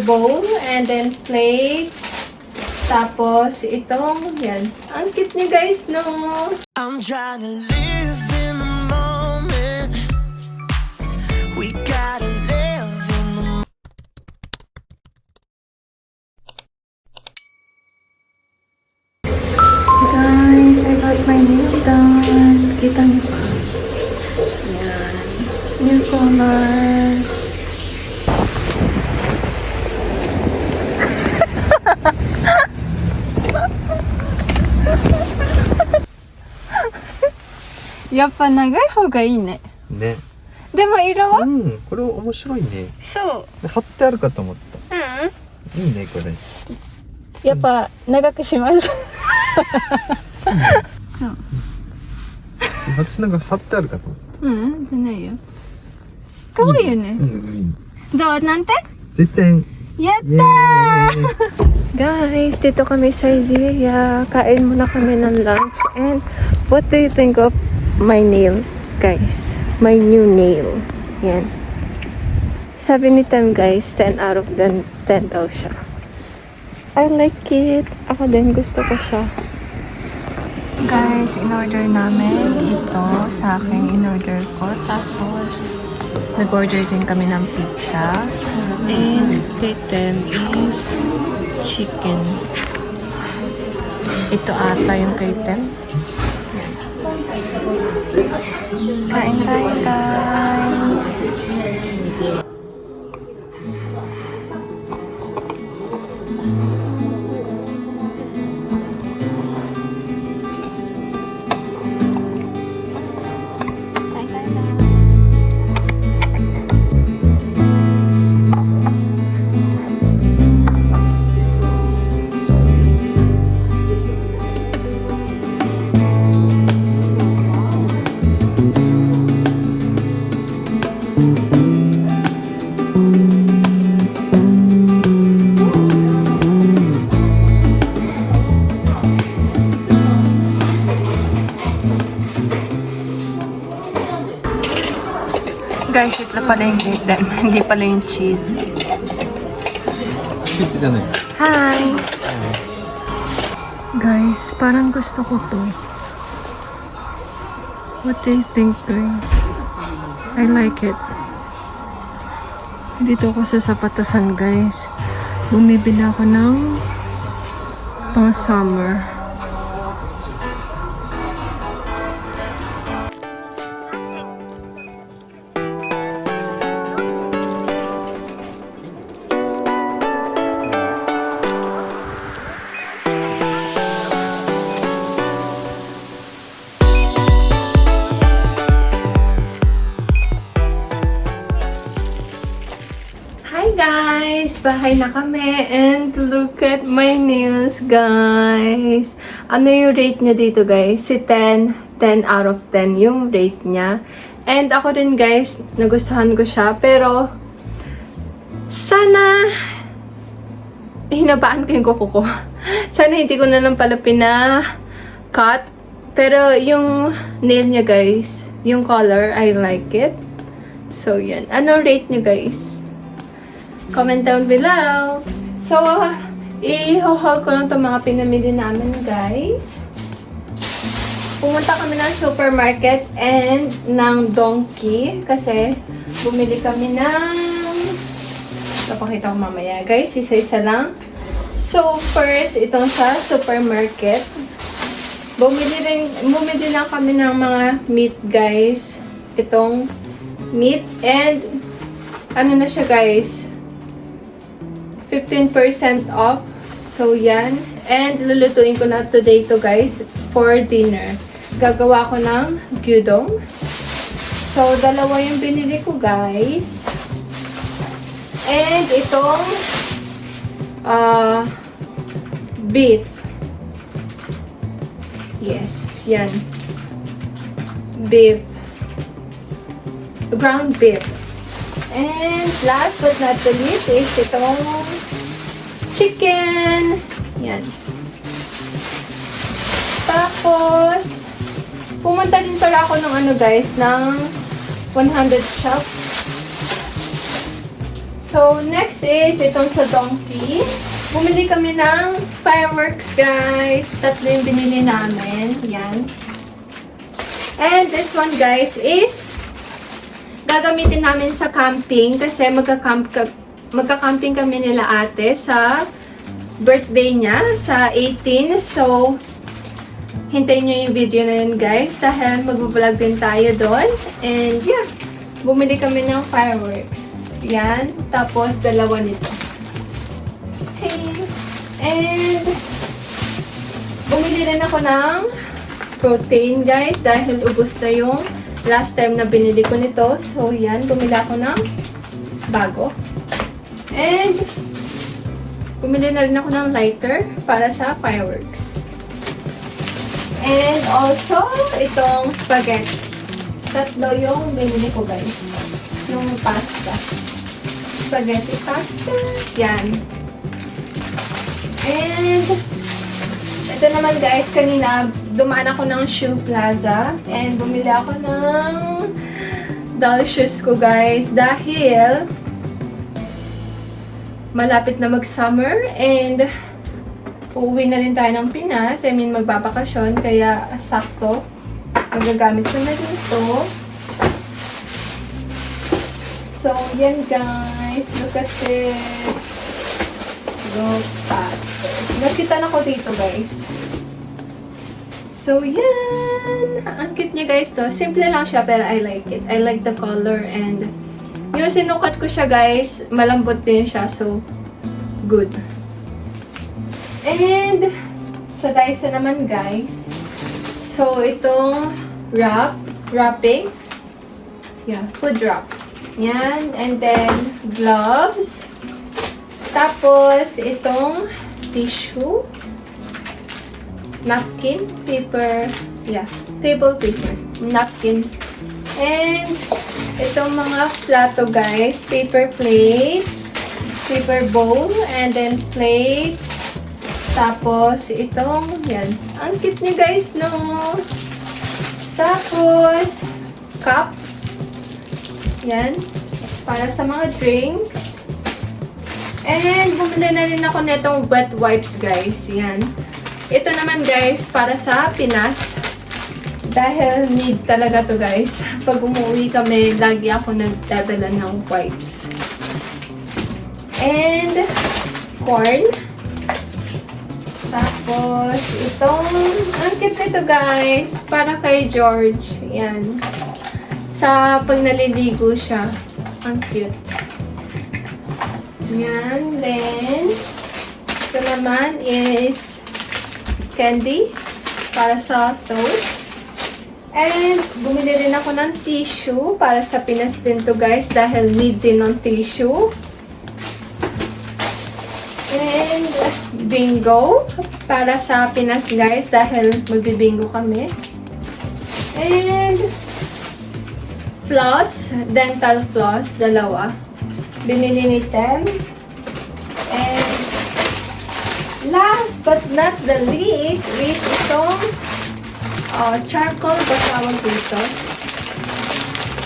bowl and then plate. Tapos itong yan. Ang cute niya guys, no? I'm trying to live in the moment. We gotta live in the Guys, I got my nail done. Kita niyo pa. Yan. New color.やっぱ長い方がいいね。ね。でも色は？これ面白いね。そう。貼ってあるかと思っうん。た。いいねこれ。やっぱ長くします。そう。私なんか貼ってあるかと思った。じゃないよ。かわいいよね。どうなんて絶対。やったー！Guys, dito kami sa Izia. Kain muna kami ng lunch. And what do you think of my nail, guys? My new nail. Yan. Sabi ni Tem, guys, 10 out of 10 daw siya. I like it. Ako din, gusto ko siya. Guys, in-order namin ito. Sa akin, in-order ko. Tapos, nag-order din kami ng pizza. And kay Tem is chicken. Ito ata yung kay Tem. Kain tayo, guys. Guys, ito pala yung gluten. Hindi pala yung cheese. Cheese じゃない。 Hi! Guys, parang gusto ko to. What do you think, guys? I like it. Dito ako sa Sapatasan, guys. Bumibili ako ng pang summer. Guys, bahay na kami and look at my nails, guys. Ano yung rate niya dito, guys? Si 10 out of 10 yung rate niya. And ako din, guys, nagustuhan ko siya. Pero, sana hinabaan ko yung kuko ko. Sana hindi ko na lang pala pina-cut. Pero yung nail niya, guys, yung color, I like it. So, yan. Ano rate niyo, guys? Comment down below. So, i-haul ko lang itong mga pinamili namin, guys. Pumunta kami ng supermarket and ng Donkey kasi bumili kami ng... Napakita ko mamaya, guys. Isa-isa lang. So, first, itong sa supermarket. Bumili lang kami ng mga meat, guys. Itong meat and ano na siya, guys? 15% off. So, yan. And, lulutuin ko na today to, guys, for dinner. Gagawa ko ng gyudon. So, dalawa yung binili ko, guys. And, itong beef. Yes, yan. Beef. Ground beef. And last but not the least is itong chicken. Yan. Tapos, pumunta din pala ako ng ano, guys, ng 100 shop. So, next is itong sa Donkey. Bumili kami ng fireworks, guys. Tatlo yung binili namin. Yan. And this one, guys, is gagamitin namin sa camping kasi magka-camping kami nila ate sa birthday niya sa 18. So, hintayin nyo yung video na yun, guys, dahil mag-vlog din tayo doon. And yeah, bumili kami ng fireworks. Yan. Tapos, dalawa nito. Okay. And, bumili rin ako ng protein, guys, dahil ubos na yung last time na binili ko nito. So, yan. Bumili ako ng bago. And, bumili na rin ako ng lighter para sa fireworks. And also, itong spaghetti. Tatlo yung binili ko, guys. Yung pasta. Spaghetti pasta. Yan. And, ito naman, guys, kanina, dumaan ako ng Shoe Plaza. And, bumili ako ng doll shoes ko, guys. Dahil, malapit na mag-summer. And, uuwi na rin tayo ng Pinas. I mean, magbabakasyon. Kaya, sakto. Magagamit ko na dito. So, yan guys. Look at this. Look at this. Nakita na ko dito, guys. So, yan. Ang cute niya, guys, to. Simple lang siya, pero I like it. I like the color and yung sinukat ko siya, guys, malambot din siya. So, good. And, sa Daiso naman, guys. So, itong wrapping. Yeah, food wrap. Yan. And then, gloves. Tapos, itong tissue. Napkin. Paper. Yeah, table paper. Napkin. And, itong mga plato, guys. Paper plate. Paper bowl. And then, plate. Tapos, itong, yan. Ang cute niya, guys, no? Tapos, cup. Yan. Para sa mga drinks. And, bumili na rin ako netong wet wipes, guys. Yan. Ito naman, guys, para sa Pinas. Dahil need talaga to, guys. Pag umuwi kami, lagi ako nagdadala ng wipes. And, corn. Tapos, itong, ang cute nito, guys. Para kay George. Yan. Sa pag naliligo siya. Ang cute. Yan. Then, ito naman is candy. Para sa throat. And, bumili rin ako ng tissue. Para sa Pinas din to, guys. Dahil need din ng tissue. And, bingo. Para sa Pinas, guys. Dahil magbibingo kami. And, floss. Dental floss. Dalawa. Binili ni Tem. And, last but not the least is itong charcoal ba tawag dito?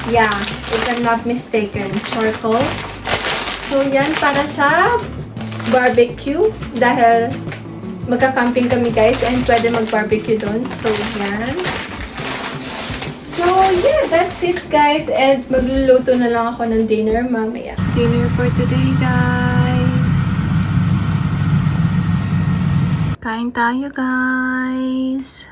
Yeah, if I'm not mistaken. Charcoal. So, yan para sa barbecue. Dahil magka-camping kami, guys. And pwede mag-barbecue doon. So, yan. So, yeah. That's it, guys. And magluluto na lang ako ng dinner mamaya. Dinner for today, guys. Kain tayo, guys.